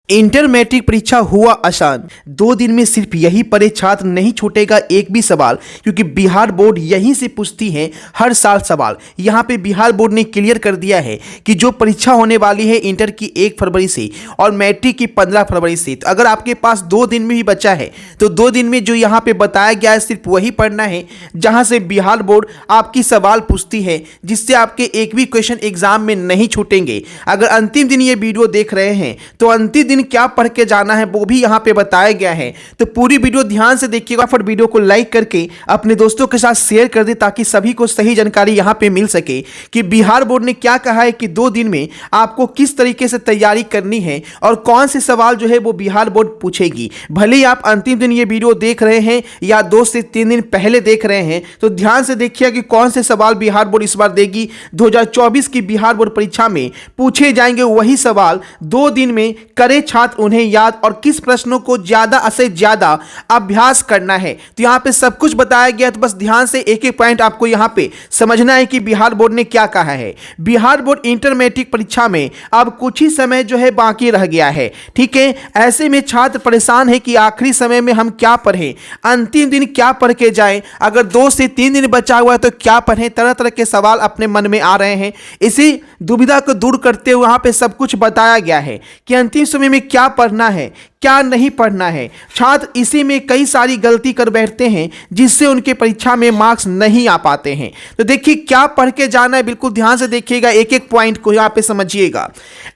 Inter matric परीक्षा हुआ आसान। 2 दिन में सिर्फ यही पढ़े छात्र नहीं छूटेगा एक भी सवाल, क्योंकि बिहार बोर्ड यहीं से पूछती है हर साल सवाल। यहाँ पे बिहार बोर्ड ने क्लियर कर दिया है कि जो परीक्षा होने वाली है इंटर की 1 फरवरी से और मैट्रिक की 15 फरवरी से, तो अगर आपके पास 2 दिन में भी बचा है तो 2 दिन में जो यहाँ पे बताया गया है सिर्फ वही पढ़ना है जहाँ से बिहार बोर्ड आपकी सवाल पूछती है, जिससे आपके एक भी क्वेश्चन एग्जाम में नहीं छूटेंगे। अगर अंतिम दिन ये वीडियो देख रहे हैं तो अंतिम दिन क्या पढ़ के जाना है वो भी यहाँ पे बताया गया है। तो पूरी वीडियो ध्यान से देखिएगा, फिर वीडियो को लाइक करके अपने दोस्तों के साथ शेयर कर दे ताकि सभी को सही जानकारी यहाँ पे मिल सके कि बिहार बोर्ड ने क्या कहा है कि 2 दिन में आपको किस तरीके से तैयारी करनी है और कौन से सवाल जो है वो बिहार बोर्ड पूछेगी। भले ही आप अंतिम दिन ये वीडियो देख रहे हैं या 2 से 3 दिन पहले देख रहे हैं, तो ध्यान से देखिए कि कौन से सवाल बिहार बोर्ड इस बार देगी। 2024 की बिहार बोर्ड परीक्षा में पूछे जाएंगे वही सवाल 2 दिन में करे छात्र उन्हें याद और किस प्रश्नों को ज्यादा से ज्यादा अभ्यास करना है। तो यहां पे सब कुछ बताया गया, तो बस ध्यान से एक एक पॉइंट आपको यहां पे समझना है कि बिहार बोर्ड ने क्या कहा है। बिहार बोर्ड इंटर मैट्रिक परीक्षा में अब कुछ ही समय जो है बाकी रह गया है, ठीक है। ऐसे में छात्र परेशान है कि आखिरी समय में हम क्या पढ़ें, अंतिम दिन क्या पढ़ के जाएं, अगर 2 से 3 दिन बचा हुआ है तो क्या पढ़ें। तरह तरह के सवाल अपने मन में आ रहे हैं। इसी दुविधा को दूर करते हुए वहां पे सब कुछ बताया गया है कि अंतिम समय में क्या पढ़ना है क्या नहीं पढ़ना है। छात्र इसी में कई सारी गलती कर बैठते हैं जिससे उनके परीक्षा में मार्क्स नहीं आ पाते हैं। तो देखिए क्या पढ़ के जाना है, बिल्कुल ध्यान से देखिएगा, एक एक पॉइंट को यहाँ पे समझिएगा।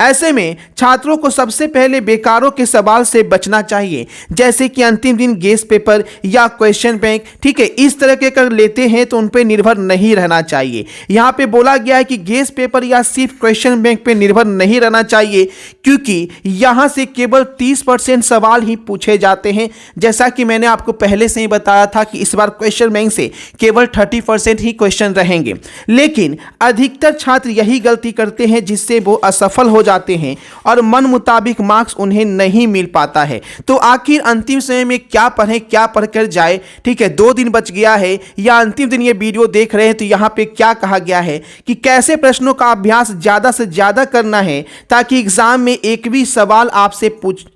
ऐसे में छात्रों को सबसे पहले बेकारों के सवाल से बचना चाहिए, जैसे कि अंतिम दिन गेस पेपर या क्वेश्चन बैंक, ठीक है, इस तरह के कर लेते हैं तो उन पर निर्भर नहीं रहना चाहिए। यहाँ पे बोला गया है कि गेस पेपर या सिर्फ क्वेश्चन बैंक पे निर्भर नहीं रहना चाहिए, क्योंकि यहाँ से केवल 30% सवाल ही पूछे जाते हैं। जैसा कि मैंने आपको पहले से ही बताया था कि इस बार क्वेश्चन बैंक से केवल 30% ही क्वेश्चन रहेंगे, लेकिन अधिकतर छात्र यही गलती करते हैं जिससे वो असफल हो जाते हैं और मन मुताबिक मार्क्स उन्हें नहीं मिल पाता है। तो आखिर अंतिम समय में क्या पढ़ें, क्या पढ़कर जाए, ठीक है। 2 दिन बच गया है या अंतिम दिन ये वीडियो देख रहे हैं तो यहाँ पे क्या कहा गया है कि कैसे प्रश्नों का अभ्यास ज्यादा से ज्यादा करना है ताकि एग्जाम में एक भी सवाल आपसे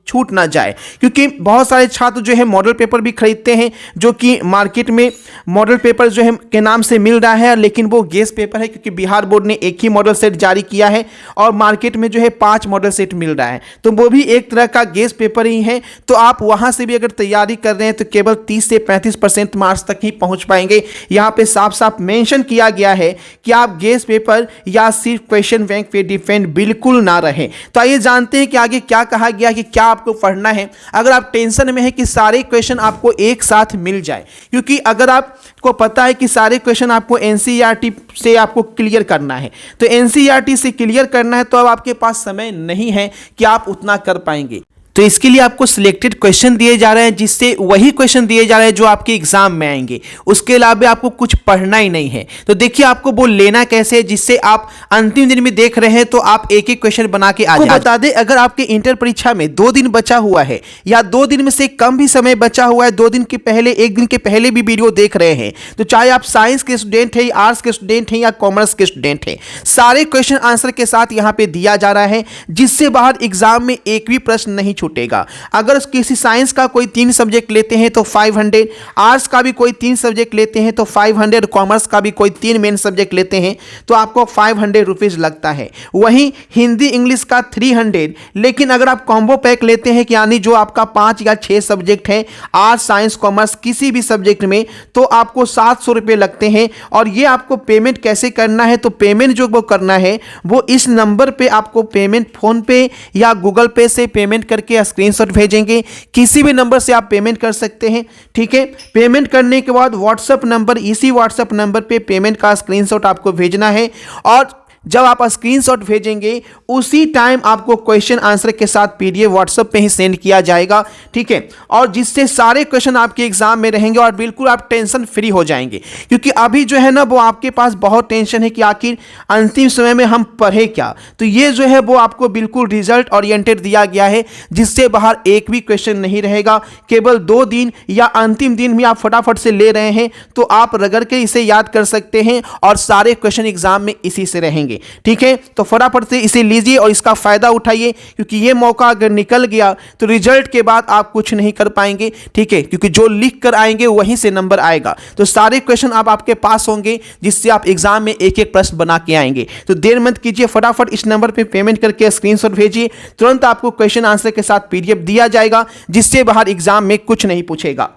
छूट ना जाए। क्योंकि बहुत सारे छात्र जो है मॉडल पेपर भी खरीदते हैं, जो कि मार्केट में मॉडल पेपर जो है के नाम से मिल रहा है, लेकिन वो गेस पेपर है, क्योंकि बिहार बोर्ड ने एक ही मॉडल सेट जारी किया है और मार्केट में जो है 5 मॉडल सेट मिल रहा है, तो वो भी एक तरह का गेस पेपर ही है। तो आप वहां से भी अगर तैयारी कर रहे हैं तो केवल 30 से 35% मार्क्स तक ही पहुंच पाएंगे। यहाँ पे साफ साफ मेंशन किया गया है कि आप गेस पेपर या सिर्फ क्वेश्चन बैंक पे डिपेंड बिल्कुल ना रहे। तो आइए जानते हैं कि आगे क्या कहा गया कि क्या आपको पढ़ना है अगर आप टेंशन में है कि सारे क्वेश्चन आपको एक साथ मिल जाए। क्योंकि अगर आपको पता है कि सारे क्वेश्चन आपको एनसीईआरटी से आपको क्लियर करना है, तो एनसीईआरटी से क्लियर करना है, तो अब आपके पास समय नहीं है कि आप उतना कर पाएंगे। तो इसके लिए आपको सिलेक्टेड क्वेश्चन दिए जा रहे हैं, जिससे वही क्वेश्चन दिए जा रहे हैं जो आपके एग्जाम में आएंगे, उसके अलावा आपको कुछ पढ़ना ही नहीं है। तो देखिए आपको वो लेना कैसे है जिससे आप अंतिम दिन में देख रहे हैं तो आप एक एक क्वेश्चन बना के आ जाए। बता दें अगर आपके इंटर परीक्षा में 2 दिन बचा हुआ है या 2 दिन में से कम भी समय बचा हुआ है, 2 दिन के पहले 1 दिन के पहले भी वीडियो देख रहे हैं, तो चाहे आप साइंस के स्टूडेंट हैं, आर्ट्स के स्टूडेंट हैं या कॉमर्स के स्टूडेंट हैं, सारे क्वेश्चन आंसर के साथ यहाँ पे दिया जा रहा है, जिससे बाहर एग्जाम में एक भी प्रश्न नहीं छूटेगा। अगर किसी साइंस का कोई 3 सब्जेक्ट लेते हैं तो 500, आर्ट्स का भी कोई 3 सब्जेक्ट लेते हैं तो 500, कॉमर्स का भी कोई 3 मेन सब्जेक्ट लेते हैं तो आपको 500 रुपीज लगता है। वहीं हिंदी इंग्लिश का 300, लेकिन अगर आप कॉम्बो पैक लेते हैं यानी जो आपका 5 या 6 सब्जेक्ट है, आर्ट्स साइंस कॉमर्स किसी भी सब्जेक्ट में, तो आपको 700 रुपये लगते हैं। और ये आपको पेमेंट कैसे करना है, तो पेमेंट जो वो करना है वो इस नंबर पे आपको पेमेंट फोन पे या गूगल पे से पेमेंट करके स्क्रीनशॉट भेजेंगे। किसी भी नंबर से आप पेमेंट कर सकते हैं, ठीक है। पेमेंट करने के बाद व्हाट्सएप नंबर, इसी व्हाट्सएप नंबर पे पेमेंट का स्क्रीनशॉट आपको भेजना है और जब आप स्क्रीनशॉट भेजेंगे उसी टाइम आपको क्वेश्चन आंसर के साथ पीडीएफ व्हाट्सएप पे ही सेंड किया जाएगा, ठीक है। और जिससे सारे क्वेश्चन आपके एग्जाम में रहेंगे और बिल्कुल आप टेंशन फ्री हो जाएंगे। क्योंकि अभी जो है ना वो आपके पास बहुत टेंशन है कि आखिर अंतिम समय में हम पढ़े क्या, तो ये जो है वो आपको बिल्कुल रिजल्ट ओरिएंटेड दिया गया है, जिससे बाहर एक भी क्वेश्चन नहीं रहेगा। केवल 2 दिन या अंतिम दिन भी आप फटाफट से ले रहे हैं तो आप रगड़ के इसे याद कर सकते हैं और सारे क्वेश्चन एग्जाम में इसी से रहेंगे। जाएंगे। ठीक है, तो फटाफट से इसे लीजिए और इसका फायदा उठाइए, क्योंकि ये मौका अगर निकल गया तो रिजल्ट के बाद आप कुछ नहीं कर पाएंगे। ठीक है, क्योंकि जो लिख कर आएंगे वहीं से नंबर आएगा। तो सारे क्वेश्चन आप आपके पास होंगे, जिससे आप एग्जाम में एक एक प्रश्न बना के आएंगे। तो देर मत कीजिए, फटाफट इस नंबर पे पेमेंट करके स्क्रीनशॉट भेजिए। तुरंत आपको क्वेश्चन आंसर के साथ PDF दिया जाएगा, जिससे बाहर एग्जाम में कुछ नहीं पूछेगा।